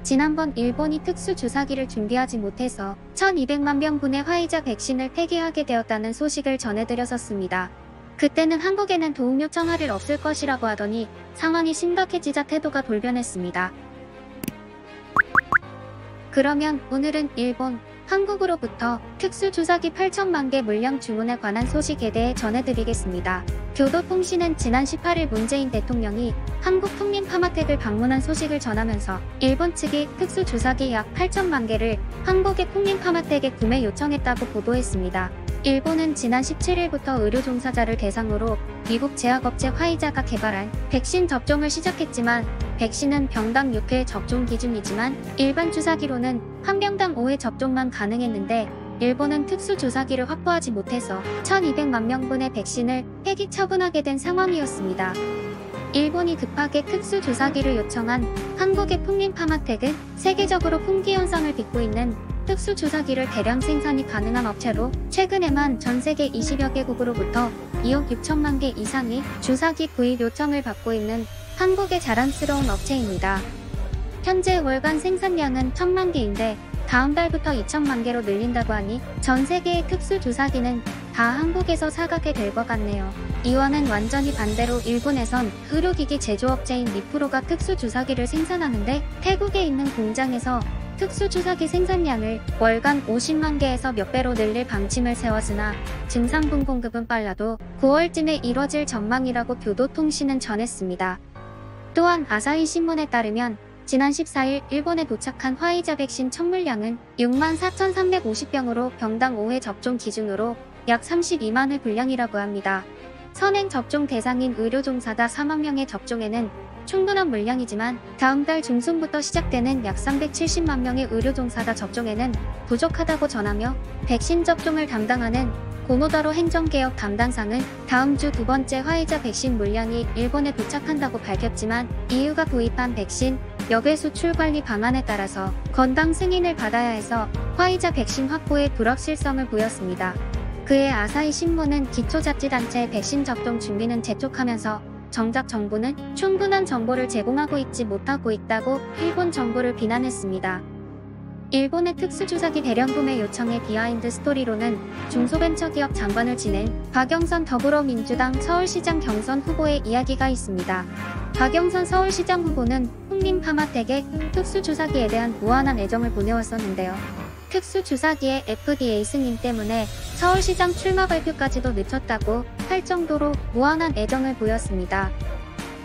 지난번 일본이 특수 주사기를 준비하지 못해서 1200만 명분의 화이자 백신을 폐기하게 되었다는 소식을 전해드렸었습니다. 그때는 한국에는 도움 요청할 일 없을 것이라고 하더니 상황이 심각해지자 태도가 돌변했습니다. 그러면 오늘은 일본, 한국으로부터 특수주사기 8천만 개 물량 주문에 관한 소식에 대해 전해드리겠습니다. 교도통신은 지난 18일 문재인 대통령이 한국 풍림파마텍을 방문한 소식을 전하면서 일본 측이 특수주사기 약 8천만 개를 한국의 풍림파마텍에 구매 요청했다고 보도했습니다. 일본은 지난 17일부터 의료 종사자를 대상으로 미국 제약업체 화이자가 개발한 백신 접종을 시작했지만 백신은 병당 6회 접종 기준이지만 일반 주사기로는 한 병당 5회 접종만 가능했는데 일본은 특수주사기를 확보하지 못해서 1200만 명분의 백신을 폐기 처분하게 된 상황이었습니다. 일본이 급하게 특수주사기를 요청한 한국의 풍림파마텍은 세계적으로 품귀 현상을 빚고 있는 특수주사기를 대량 생산이 가능한 업체로 최근에만 전세계 20여 개국으로부터 2억 6천만 개 이상의 주사기 구입 요청을 받고 있는 한국의 자랑스러운 업체입니다. 현재 월간 생산량은 1000만 개인데 다음 달부터 2000만 개로 늘린다고 하니 전 세계의 특수주사기는 다 한국에서 사가게 될 것 같네요. 이와는 완전히 반대로 일본에선 의료기기 제조업체인 니프로가 특수주사기를 생산하는데 태국에 있는 공장에서 특수주사기 생산량을 월간 50만 개에서 몇 배로 늘릴 방침을 세웠으나 증상분 공급은 빨라도 9월쯤에 이뤄질 전망이라고 교도통신은 전했습니다. 또한 아사히 신문에 따르면 지난 14일 일본에 도착한 화이자 백신 첨물량은 64,350병으로 병당 5회 접종 기준으로 약 32만회 분량이라고 합니다. 선행 접종 대상인 의료종사자 4만 명의 접종에는 충분한 물량이지만 다음 달 중순부터 시작되는 약 370만 명의 의료종사자 접종에는 부족하다고 전하며 백신 접종을 담당하는 고노다로 행정개혁 담당상은 다음 주 두 번째 화이자 백신 물량이 일본에 도착한다고 밝혔지만 EU가 도입한 백신 역외 수출 관리 방안에 따라서 건당 승인을 받아야 해서 화이자 백신 확보에 불확실성을 보였습니다. 그에 아사히 신문은 기초자치단체의 백신 접종 준비는 재촉하면서 정작 정부는 충분한 정보를 제공하고 있지 못하고 있다고 일본 정부를 비난했습니다. 일본의 특수주사기 대량 구매 요청의 비하인드 스토리로는 중소벤처기업 장관을 지낸 박영선 더불어민주당 서울시장 경선 후보의 이야기가 있습니다. 박영선 서울시장 후보는 풍림파마텍에 특수주사기에 대한 무한한 애정을 보내왔었는데요. 특수주사기의 FDA 승인 때문에 서울시장 출마 발표까지도 늦췄다고 할 정도로 무한한 애정을 보였습니다.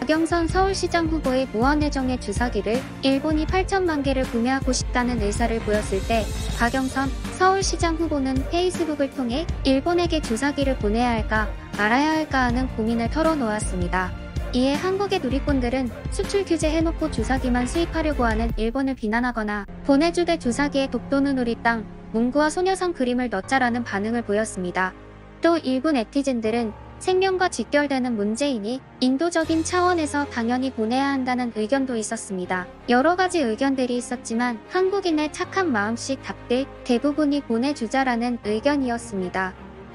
박영선 서울시장 후보의 무한애정의 주사기를 일본이 8천만 개를 구매하고 싶다는 의사를 보였을 때 박영선 서울시장 후보는 페이스북을 통해 일본에게 주사기를 보내야 할까 말아야 할까 하는 고민을 털어놓았습니다. 이에 한국의 누리꾼들은 수출 규제 해놓고 주사기만 수입하려고 하는 일본을 비난하거나 보내주대 주사기에 독도는 우리 땅, 문구와 소녀상 그림을 넣자라는 반응을 보였습니다. 또 일부 네티즌들은 생명과 직결되는 문재인이 인도적인 차원에서 당연히 보내야 한다는 의견도 있었습니다. 여러 가지 의견들이 있었지만 한국인의 착한 마음씨 답들 대부분이 보내주자라는 의견이었습니다.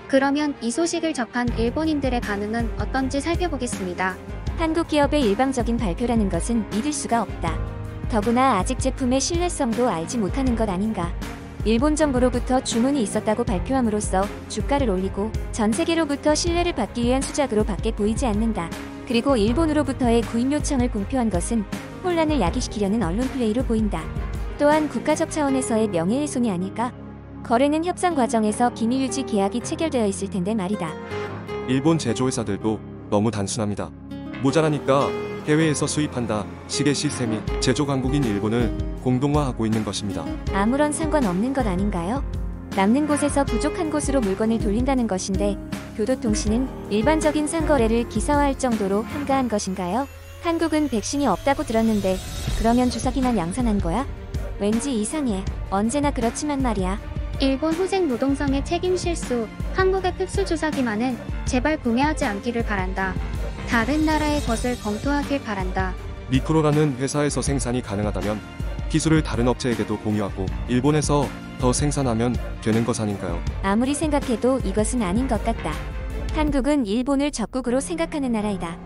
그러면 이 소식을 접한 일본인들의 반응은 어떤지 살펴보겠습니다. 한국 기업의 일방적인 발표라는 것은 믿을 수가 없다. 더구나 아직 제품의 신뢰성도 알지 못하는 것 아닌가. 일본 정부로부터 주문이 있었다고 발표함으로써 주가를 올리고 전 세계로부터 신뢰를 받기 위한 수작으로 밖에 보이지 않는다. 그리고 일본으로부터의 구입 요청을 공표한 것은 혼란을 야기시키려는 언론 플레이로 보인다. 또한 국가적 차원에서의 명예훼손이 아닐까? 거래는 협상 과정에서 비밀유지 계약이 체결되어 있을 텐데 말이다. 일본 제조회사들도 너무 단순합니다. 모자라니까 해외에서 수입한다 식의 시스템이 제조 강국인 일본을 공동화하고 있는 것입니다. 아무런 상관없는 것 아닌가요? 남는 곳에서 부족한 곳으로 물건을 돌린다는 것인데 교도통신은 일반적인 상거래를 기사화할 정도로 한가한 것인가요? 한국은 백신이 없다고 들었는데 그러면 주사기만 양산한 거야? 왠지 이상해. 언제나 그렇지만 말이야. 일본 후생 노동성의 책임 실수, 한국의 특수주사기만은 제발 구매하지 않기를 바란다. 다른 나라의 것을 검토하길 바란다. 니프로라는 회사에서 생산이 가능하다면 기술을 다른 업체에게도 공유하고 일본에서 더 생산하면 되는 것 아닌가요? 아무리 생각해도 이것은 아닌 것 같다. 한국은 일본을 적국으로 생각하는 나라이다.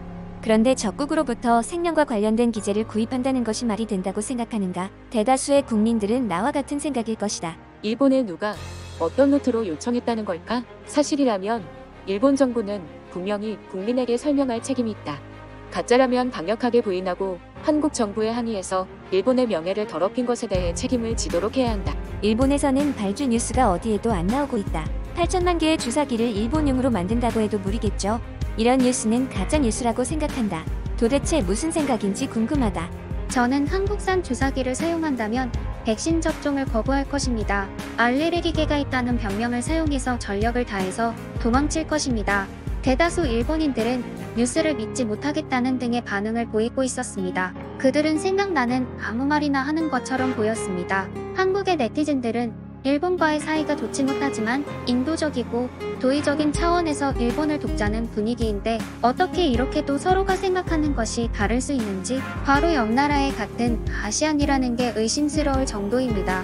그런데 적국으로부터 생명과 관련된 기재를 구입한다는 것이 말이 된다고 생각하는가? 대다수의 국민들은 나와 같은 생각일 것이다. 일본에 누가 어떤 루트로 요청했다는 걸까? 사실이라면 일본 정부는 분명히 국민에게 설명할 책임이 있다. 가짜라면 강력하게 부인하고 한국 정부에 항의해서 일본의 명예를 더럽힌 것에 대해 책임을 지도록 해야 한다. 일본에서는 발주 뉴스가 어디에도 안 나오고 있다. 8천만 개의 주사기를 일본용으로 만든다고 해도 무리겠죠. 이런 뉴스는 가짜 뉴스라고 생각한다. 도대체 무슨 생각인지 궁금하다. 저는 한국산 주사기를 사용한다면 백신 접종을 거부할 것입니다. 알레르기계가 있다는 병명을 사용해서 전력을 다해서 도망칠 것입니다. 대다수 일본인들은 뉴스를 믿지 못하겠다는 등의 반응을 보이고 있었습니다. 그들은 생각나는 아무 말이나 하는 것처럼 보였습니다. 한국의 네티즌들은 일본과의 사이가 좋지 못하지만 인도적이고 도의적인 차원에서 일본을 돕자는 분위기인데 어떻게 이렇게도 서로가 생각하는 것이 다를 수 있는지 바로 옆 나라의 같은 아시안이라는 게 의심스러울 정도입니다.